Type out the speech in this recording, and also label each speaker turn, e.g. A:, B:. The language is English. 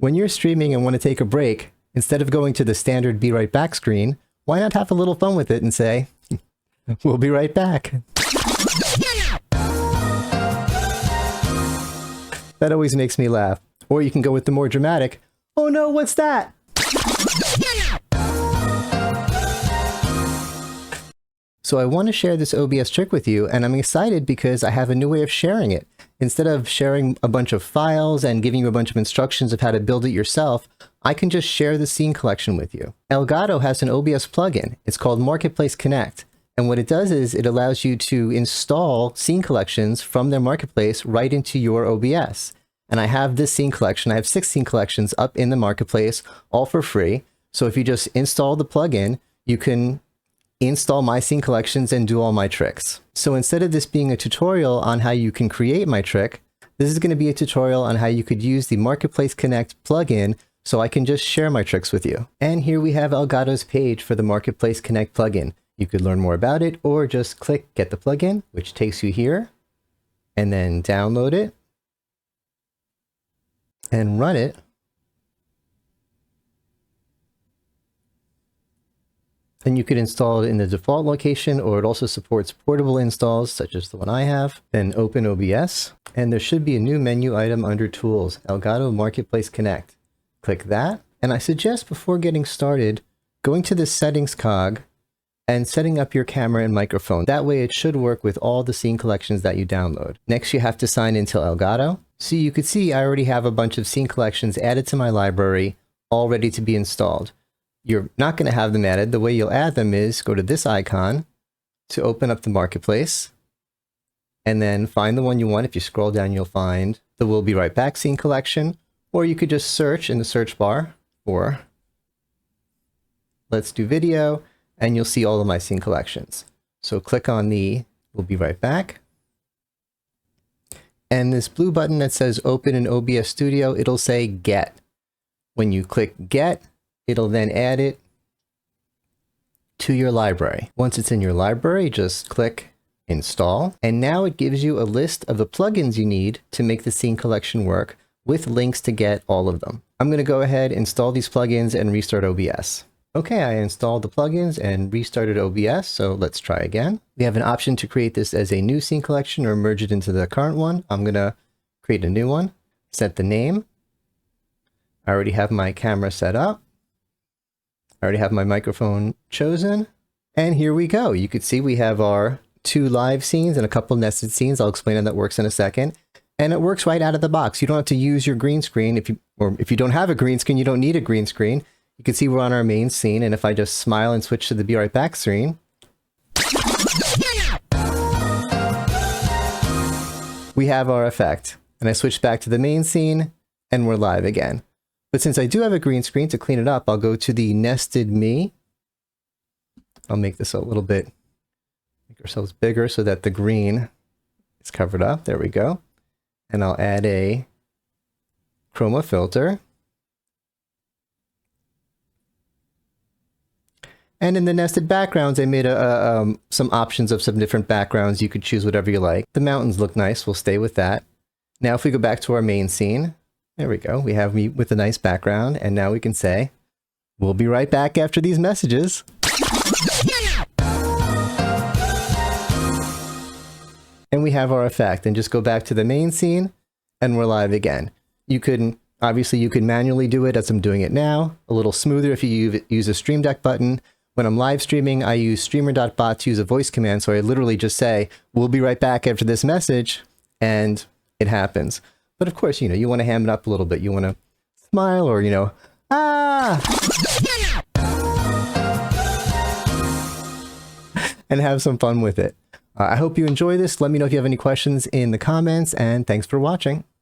A: When you're streaming and want to take a break, instead of going to the standard be right back screen, why not have a little fun with it and say, we'll be right back. That always makes me laugh. Or you can go with the more dramatic, oh no, what's that? So I want to share this OBS trick with you, and I'm excited because I have a new way of sharing it. Instead of sharing a bunch of files and giving you a bunch of instructions of how to build it yourself, I can just share the scene collection with you. Elgato has an OBS plugin. It's called Marketplace Connect. And what it does is it allows you to install scene collections from their marketplace right into your OBS. And I have this scene collection. I have 6 scene collections up in the marketplace, all for free. So if you just install the plugin, you can install my scene collections and do all my tricks. So instead of this being a tutorial on how you can create my trick, this is going to be a tutorial on how you could use the Marketplace Connect plugin so I can just share my tricks with you. And here we have Elgato's page for the Marketplace Connect plugin. You could learn more about it or just click Get the Plugin, which takes you here, and then download it and run it. And you could install it in the default location, or it also supports portable installs, such as the one I have. Then open OBS, and there should be a new menu item under Tools, Elgato Marketplace Connect. Click that, and I suggest before getting started, going to the Settings cog and setting up your camera and microphone. That way it should work with all the scene collections that you download. Next, you have to sign into Elgato. So you could see I already have a bunch of scene collections added to my library, all ready to be installed. You're not going to have them added. The way you'll add them is go to this icon to open up the marketplace and then find the one you want. If you scroll down, you'll find the We'll Be Right Back scene collection, or you could just search in the search bar for Let's Do Video, and you'll see all of my scene collections. So click on the We'll Be Right Back. And this blue button that says Open in OBS Studio, it'll say Get. When you click Get, it'll then add it to your library. Once it's in your library, just click Install. And now it gives you a list of the plugins you need to make the scene collection work, with links to get all of them. I'm going to go ahead, install these plugins, and restart OBS. Okay, I installed the plugins and restarted OBS, so let's try again. We have an option to create this as a new scene collection or merge it into the current one. I'm going to create a new one, set the name. I already have my camera set up. I already have my microphone chosen, and here we go. You could see we have our 2 live scenes and a couple nested scenes. I'll explain how that works in a second. And it works right out of the box. You don't have to use your green screen. If you don't have a green screen, you don't need a green screen. You can see we're on our main scene, and if I just smile and switch to the Be Right Back screen, we have our effect. And I switch back to the main scene, and we're live again. But since I do have a green screen, to clean it up, I'll go to the nested me. I'll make this a little bit, make ourselves bigger so that the green is covered up. There we go. And I'll add a chroma filter. And in the nested backgrounds, I made some options of some different backgrounds. You could choose whatever you like. The mountains look nice. We'll stay with that. Now, if we go back to our main scene, there we go. We have me with a nice background, and now we can say, we'll be right back after these messages. And we have our effect, and just go back to the main scene, and we're live again. Obviously you can manually do it as I'm doing it now, a little smoother if you use a Stream Deck button. When I'm live streaming, I use streamer.bot to use a voice command, so I literally just say, we'll be right back after this message, and it happens. But of course, you want to ham it up a little bit. You want to smile or, ah! And have some fun with it. I hope you enjoy this. Let me know if you have any questions in the comments, and thanks for watching.